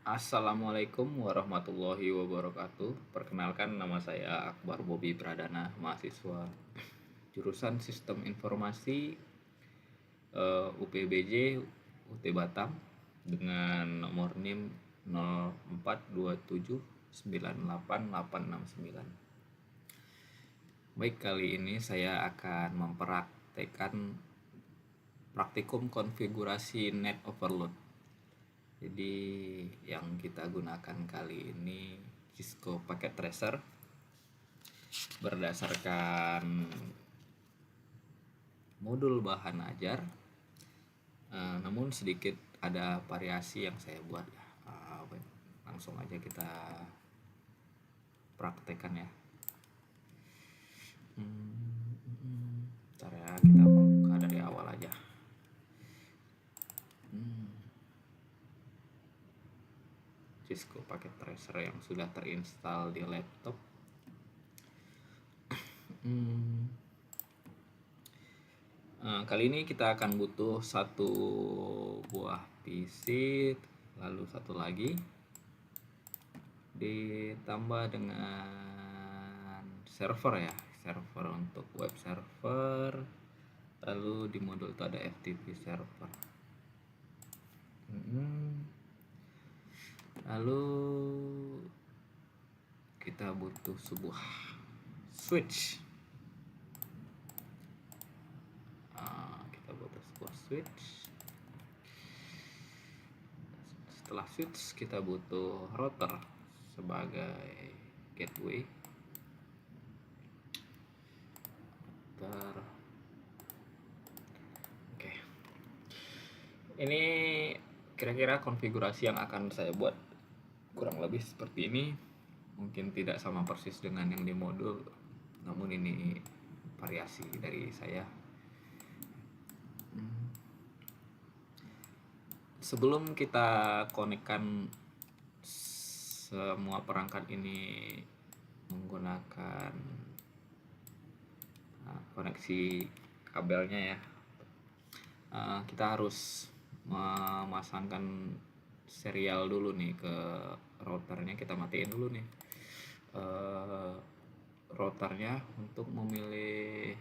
Assalamualaikum warahmatullahi wabarakatuh. Perkenalkan, nama saya Akbar Bobi Pradana, mahasiswa jurusan Sistem Informasi UPBJ UT Batam dengan nomor NIM 0427988869. Baik, kali ini saya akan mempraktekkan praktikum konfigurasi net overload. Jadi yang kita gunakan kali ini Cisco Packet Tracer berdasarkan modul bahan ajar, namun sedikit ada variasi yang saya buat ya. Langsung aja kita praktekkan ya. Bentar ya, kita buka dari awal aja. Cisco Packet Tracer yang sudah terinstall di laptop. Kali ini kita akan butuh satu buah PC, lalu satu lagi ditambah dengan server ya, server untuk web server, lalu di modul itu ada FTP server. Lalu kita butuh sebuah switch. Setelah switch kita butuh router sebagai gateway. Oke. Ini kira-kira konfigurasi yang akan saya buat kurang lebih seperti ini. Mungkin tidak sama persis dengan yang di modul, namun ini variasi dari saya. Sebelum kita konekkan semua perangkat ini menggunakan koneksi kabelnya ya, kita harus memasangkan serial dulu nih ke routernya. Kita matiin dulu nih routernya untuk memilih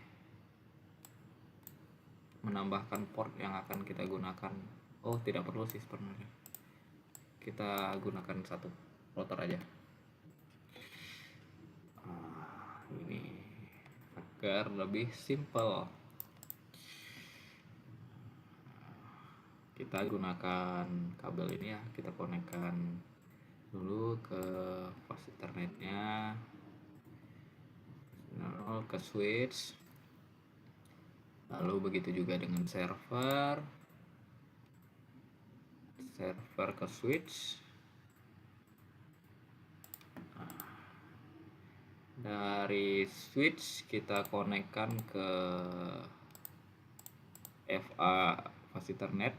menambahkan port yang akan kita gunakan. Tidak perlu sih sebenarnya, kita gunakan satu router aja. Ini agar lebih simple, kita gunakan kabel ini ya. Kita konekkan dulu ke fast ethernetnya, ke switch, lalu begitu juga dengan server ke switch. Dari switch kita konekkan ke FA fast ethernet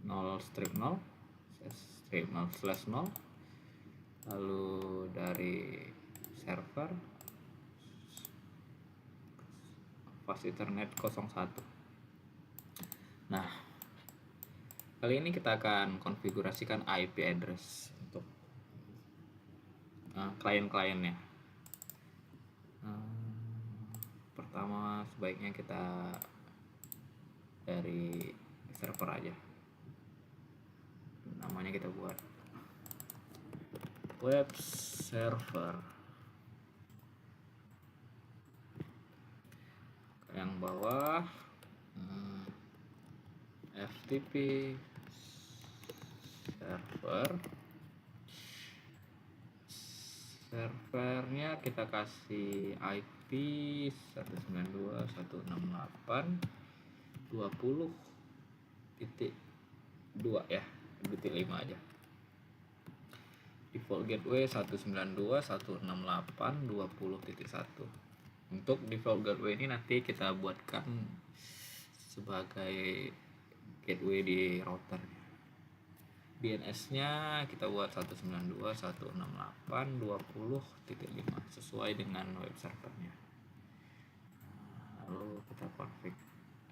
0/0/0, lalu dari server fast ethernet 01. Nah, kali ini kita akan konfigurasikan IP address untuk klien-kliennya. Pertama sebaiknya kita dari server aja, namanya kita buat web server. Yang bawah FTP servernya kita kasih IP 192.168.20.2 ya, 5 aja. Default gateway 192.168.20.1. Untuk default gateway ini nanti kita buatkan sebagai gateway di router. DNS-nya kita buat 192.168.20.5 sesuai dengan web servernya. Lalu kita config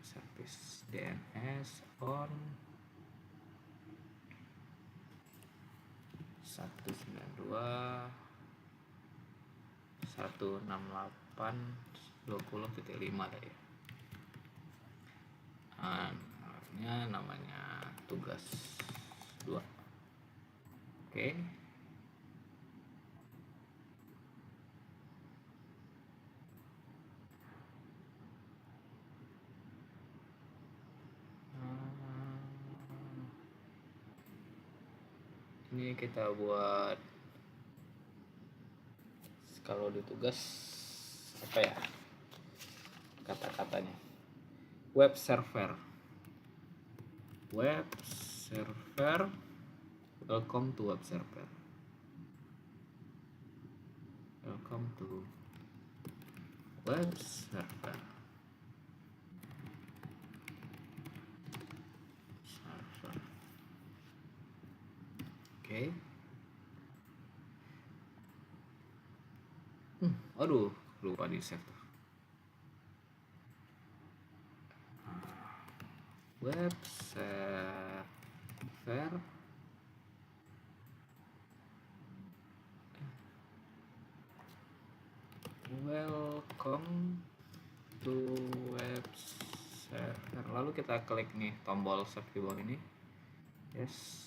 service DNS on. 168.20.5 ada ya. Namanya tugas 2. Oke. Ini kita buat, kalau di tugas apa ya kata-katanya, web server, welcome to web server, oke. Aduh, lupa di save tuh. Web server welcome to web server. Lalu kita klik nih tombol save di bawah ini. Yes,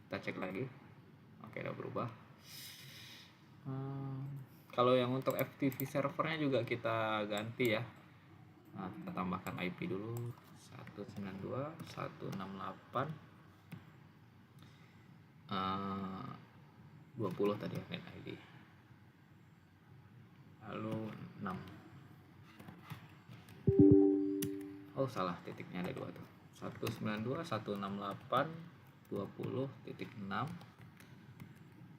kita cek lagi. Oke, udah berubah. Kalau yang untuk FTP servernya juga kita ganti ya. Nah, kita tambahkan IP dulu 192.168 20 tadi ya, net ID. Lalu 6. Oh, salah, titiknya ada 2 tuh. 192.168.20.6.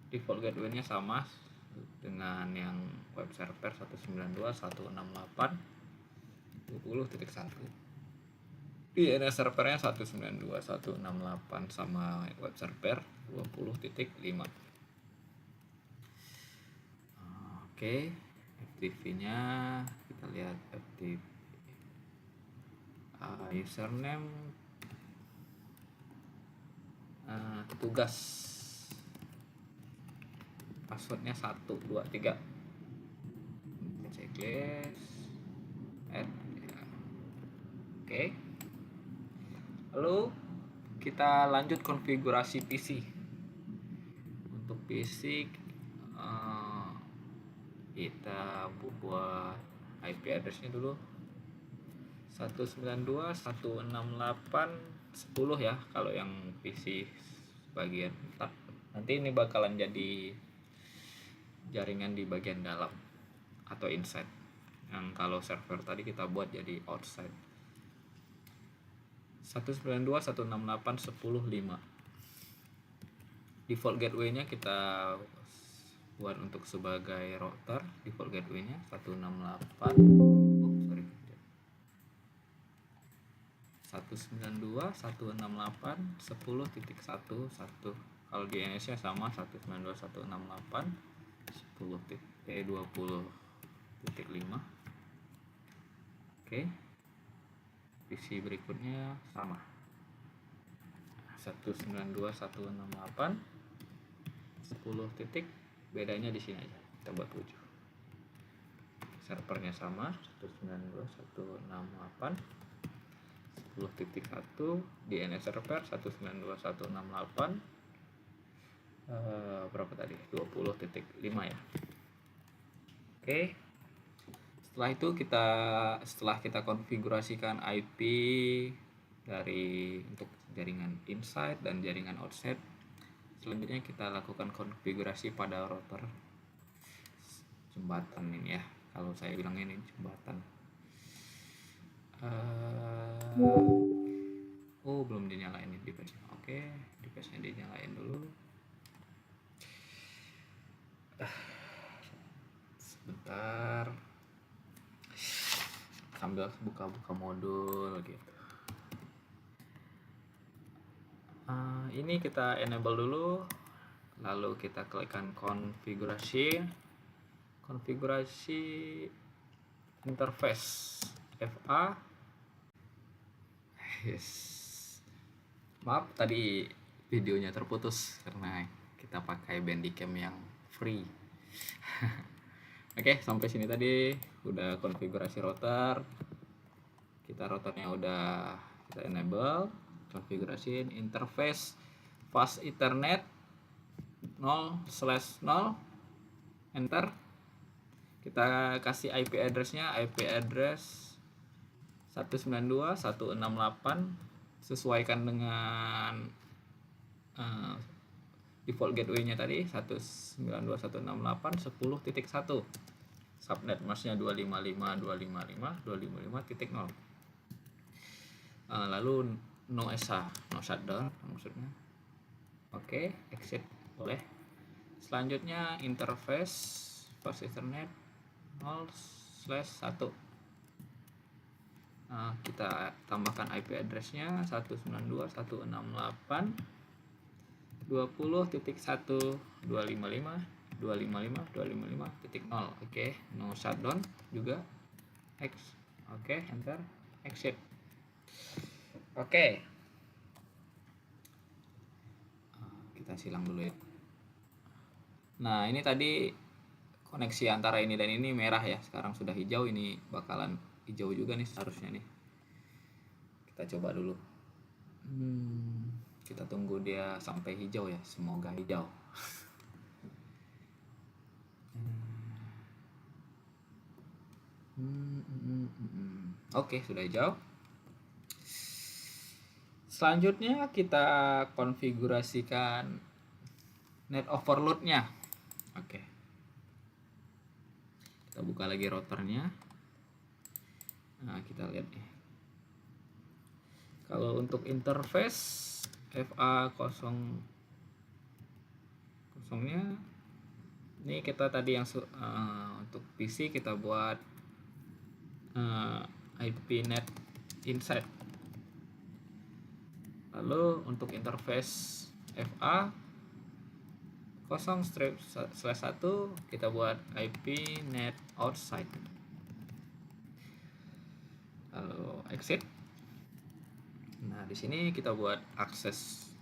Default gateway-nya sama dengan yang web server 192.168.20.1. DNS servernya 192.168 sama web server 20.5. Oke, FTP-nya kita lihat FTP username tugas, passwordnya 123. Checklist add ya. Oke. Lalu kita lanjut konfigurasi PC. Untuk PC kita buat IP address-nya dulu 192.168.10 ya kalau yang PC bagian nanti ini bakalan jadi jaringan di bagian dalam atau inside. Yang kalau server tadi kita buat jadi outside. 192.168.10.5. Default gateway-nya kita buat untuk sebagai router. Default gateway-nya 192.168.10.1. Kalau di DNS-nya sama 192.168.10.20.5. Oke. PC berikutnya sama 192.168.10. Bedanya di sini aja, kita buat 7. Servernya sama 192.168.10.1. DNS server 192.168 berapa tadi, 20.5 ya. Oke. Setelah kita konfigurasikan IP dari untuk jaringan inside dan jaringan outside, selanjutnya kita lakukan konfigurasi pada router jembatan ini ya. Kalau saya bilang ini jembatan. Belum dinyalain ini device. Oke, device-nya dinyalain dulu. Sebentar. Sambil buka-buka modul gitu. Ini kita enable dulu, lalu kita klikkan konfigurasi interface FA. Yes. Maaf tadi videonya terputus karena kita pakai Bandicam yang free. Oke, sampai sini tadi udah konfigurasi router. Routernya udah kita enable, konfigurasi interface fast ethernet 0/0, enter. Kita kasih IP address-nya, IP address 192.168, sesuaikan dengan default gateway-nya tadi 192.168.10.1. Subnet masknya 255.255.255.0. Lalu no ESA, no shutdown maksudnya. Oke, exit boleh. Selanjutnya interface fast ethernet 0/1. Kita tambahkan IP address-nya 192.168.20.1.255.255.255.0. Oke, no shutdown juga. Oke, enter, exit. Oke. Kita silang dulu ya. Nah, ini tadi koneksi antara ini dan ini merah ya. Sekarang sudah hijau, ini bakalan hijau juga nih seharusnya nih. Kita coba dulu. Kita tunggu dia sampai hijau ya. Semoga hijau. Oke, sudah hijau. Selanjutnya kita konfigurasikan net overload-nya. Oke. Kita buka lagi routernya. Nah, kita lihat nih. Kalau untuk interface FA00-nya ini kita tadi yang untuk PC kita buat IP net inside. Lalu untuk interface FA 0/1 kita buat IP net outside. Lalu exit. Nah, di sini kita buat akses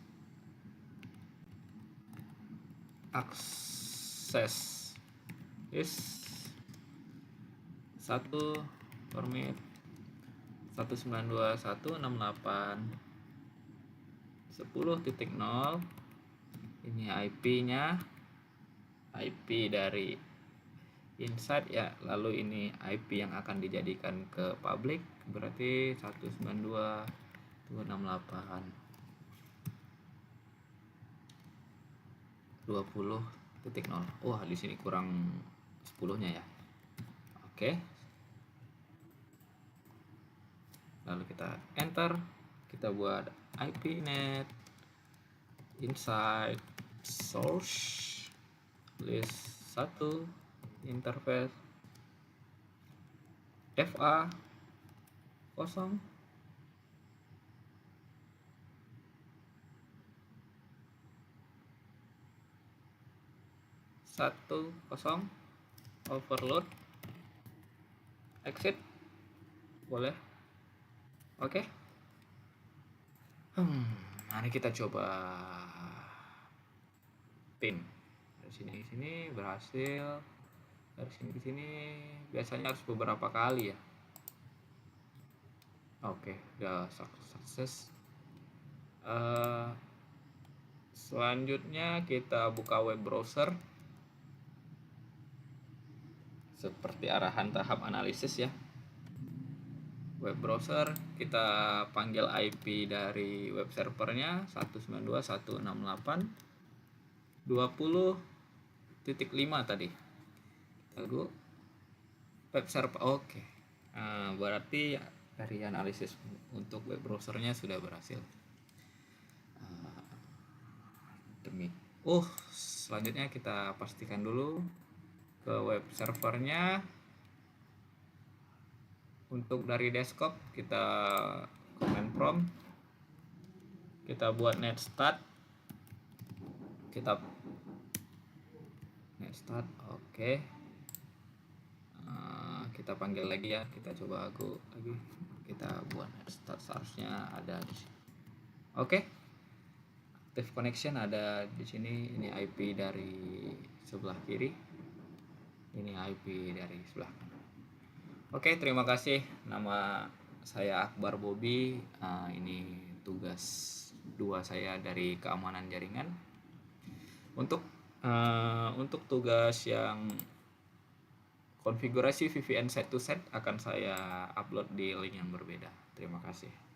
is 1 permit 192.168.10.0. Ini IP-nya, IP dari inside ya, lalu ini IP yang akan dijadikan ke public, berarti 192.168.20.0. Wah, di sini kurang 10-nya ya. Oke. Lalu kita enter, kita buat IP net inside source list 1 interface FA 0 overload, exit boleh. Oke. Mari kita coba pin dari sini ke sini, berhasil. Dari sini ke sini biasanya harus beberapa kali ya. Oke, udah sukses. Selanjutnya kita buka web browser seperti arahan tahap analisis ya. Web browser kita panggil IP dari web servernya 192.168.20.5 tadi. Lalu web server. Oke. Berarti dari analisis untuk web browsernya sudah berhasil. Selanjutnya kita pastikan dulu ke web servernya. Untuk dari desktop kita command prompt, kita buat netstart, oke. Kita panggil lagi ya, kita coba lagi, kita buat netstart, seharusnya ada di sini. Oke. Active connection ada di sini, ini IP dari sebelah kiri, ini IP dari sebelah kanan. Oke, terima kasih. Nama saya Akbar Bobi. Ini tugas 2 saya dari keamanan jaringan. Untuk tugas yang konfigurasi VPN set to set akan saya upload di link yang berbeda. Terima kasih.